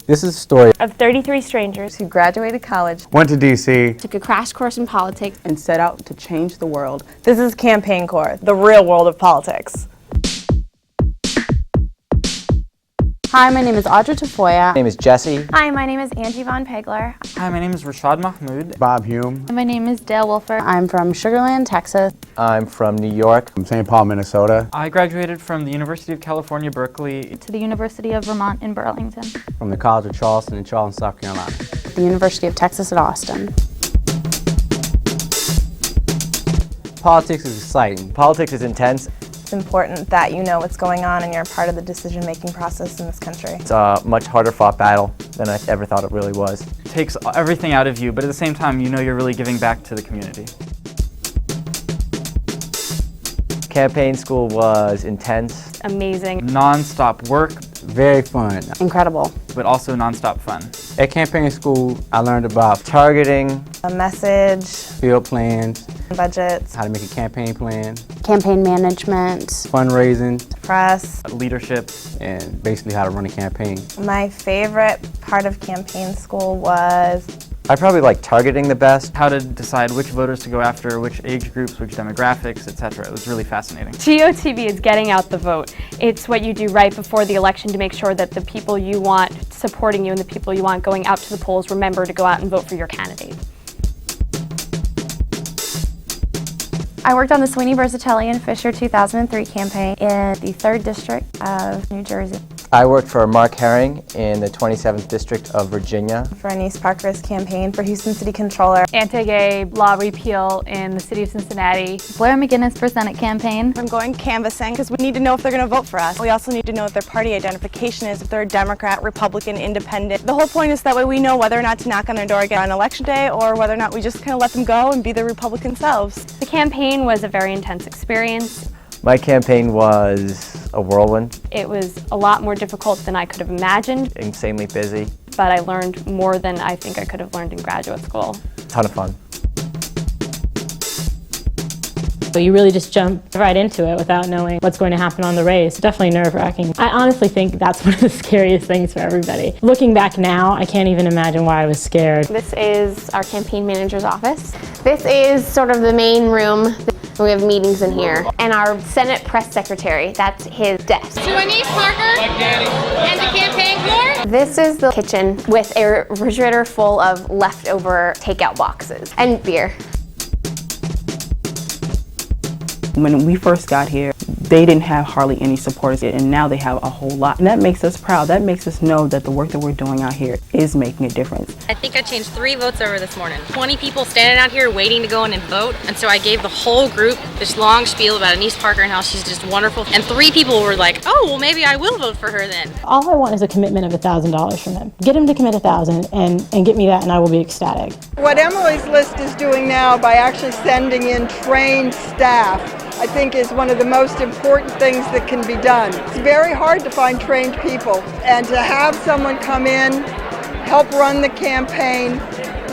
This is a story of 33 strangers who graduated college, went to D.C., took a crash course in politics, and set out to change the world. This is Campaign Corps, the real world of politics. Hi, my name is Audra Tafoya. My name is Jesse. Hi, my name is Angie Von Pegler. Hi, my name is Rashad Mahmoud. Bob Hume. My name is Dale Wolfer. I'm from Sugar Land, Texas. I'm from New York. From St. Paul, Minnesota. I graduated from the University of California, Berkeley. To the University of Vermont in Burlington. From the College of Charleston in Charleston, South Carolina. The University of Texas at Austin. Politics is exciting. Politics is intense. It's important that you know what's going on and you're a part of the decision-making process in this country. It's a much harder fought battle than I ever thought it really was. It takes everything out of you, but at the same time, you know you're really giving back to the community. Campaign school was intense. amazing. Non-stop work, Very fun. Incredible. but also non-stop fun. At campaign school, I learned about Targeting, A message, field plans, budgets, how to make a campaign plan, Campaign management. fundraising, press. Leadership. and basically how to run a campaign. My favorite part of campaign school was I probably like targeting the best. How to decide which voters to go after, which age groups, which demographics, etc. It was really fascinating. GOTV is getting out the vote. It's what you do right before the election to make sure that the people you want supporting you and the people you want going out to the polls remember to go out and vote for your candidate. I worked on the Sweeney Versatelli and Fisher 2003 campaign in the 3rd District of New Jersey. I worked for Mark Herring in the 27th District of Virginia. for Anise Parker's campaign for Houston City Controller. Anti-gay law repeal in the city of Cincinnati. Blair McGinnis for Senate campaign. I'm going canvassing because we need to know if they're going to vote for us. We also need to know what their party identification is, if they're a Democrat, Republican, Independent. The whole point is that way we know whether or not to knock on their door again on election day or whether or not we just kind of let them go and be their Republican selves. The campaign was a very intense experience. My campaign was a whirlwind, It was a lot more difficult than I could have imagined, insanely busy, but I learned more than I think I could have learned in graduate school. ton of fun. So you really just jump right into it without knowing what's going to happen on the race. Definitely nerve-wracking. I honestly think that's one of the scariest things for everybody. Looking back now, I can't even imagine why I was scared. This is our campaign manager's office. This is sort of the main room. We have meetings in here. And our Senate press secretary, that's his desk. To Anise Parker and the campaign corps. This is the kitchen with a refrigerator full of leftover takeout boxes and beer. When we first got here, they didn't have hardly any supporters, and now they have a whole lot. And that makes us proud. That makes us know that the work that we're doing out here is making a difference. I think I changed 3 votes over this morning. 20 people standing out here waiting to go in and vote, and so I gave the whole group this long spiel about Anise Parker and how she's just wonderful. And 3 people were like, oh, well, maybe I will vote for her then. All I want is a commitment of $1,000 from them. Get them to commit $1,000 and get me that, and I will be ecstatic. What Emily's List is doing now by actually sending in trained staff, I think is one of the most important things that can be done. It's very hard to find trained people, and to have someone come in, help run the campaign,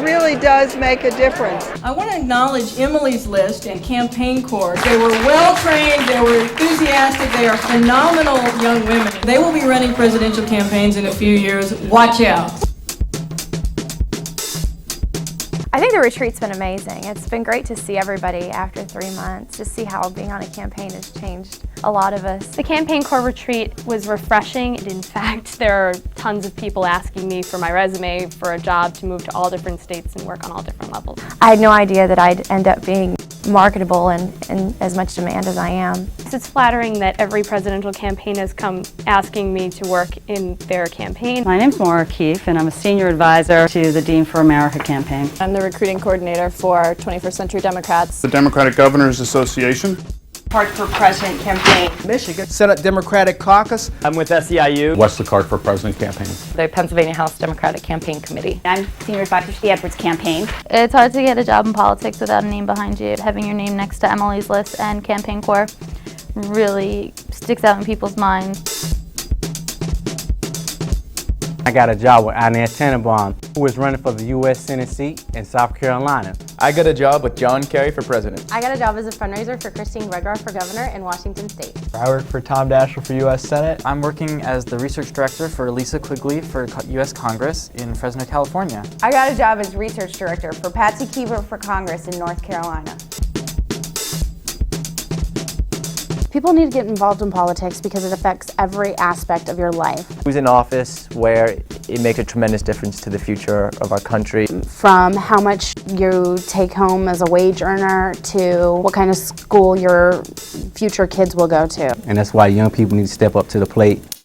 really does make a difference. I want to acknowledge Emily's List and Campaign Corps. They were well trained, they were enthusiastic, they are phenomenal young women. They will be running presidential campaigns in a few years. Watch out. I think the retreat's been amazing. It's been great to see everybody after 3 months, to see how being on a campaign has changed a lot of us. The campaign corps retreat was refreshing. In fact, there are tons of people asking me for my resume for a job to move to all different states and work on all different levels. I had no idea that I'd end up being marketable and in as much demand as I am. It's flattering that every presidential campaign has come asking me to work in their campaign. My name's Maura Keefe, and I'm a senior advisor to the Dean for America campaign. I'm the recruiting coordinator for 21st Century Democrats. The Democratic Governors Association. Party for President campaign. Michigan Senate Democratic Caucus. I'm with SEIU. Wesley Clark for President campaign. The Pennsylvania House Democratic Campaign Committee. I'm senior advisor to the Edwards campaign. It's hard to get a job in politics without a name behind you. Having your name next to Emily's List and Campaign Corps really sticks out in people's minds. I got a job with Inez Tannenbaum, who is running for the U.S. Senate seat in South Carolina. I got a job with John Kerry for president. I got a job as a fundraiser for Christine Gregoire for governor in Washington State. I work for Tom Daschle for U.S. Senate. I'm working as the research director for Lisa Quigley for U.S. Congress in Fresno, California. I got a job as research director for Patsy Keever for Congress in North Carolina. People need to get involved in politics because it affects every aspect of your life. Who's in office where it makes a tremendous difference to the future of our country. From how much you take home as a wage earner to what kind of school your future kids will go to. And that's why young people need to step up to the plate.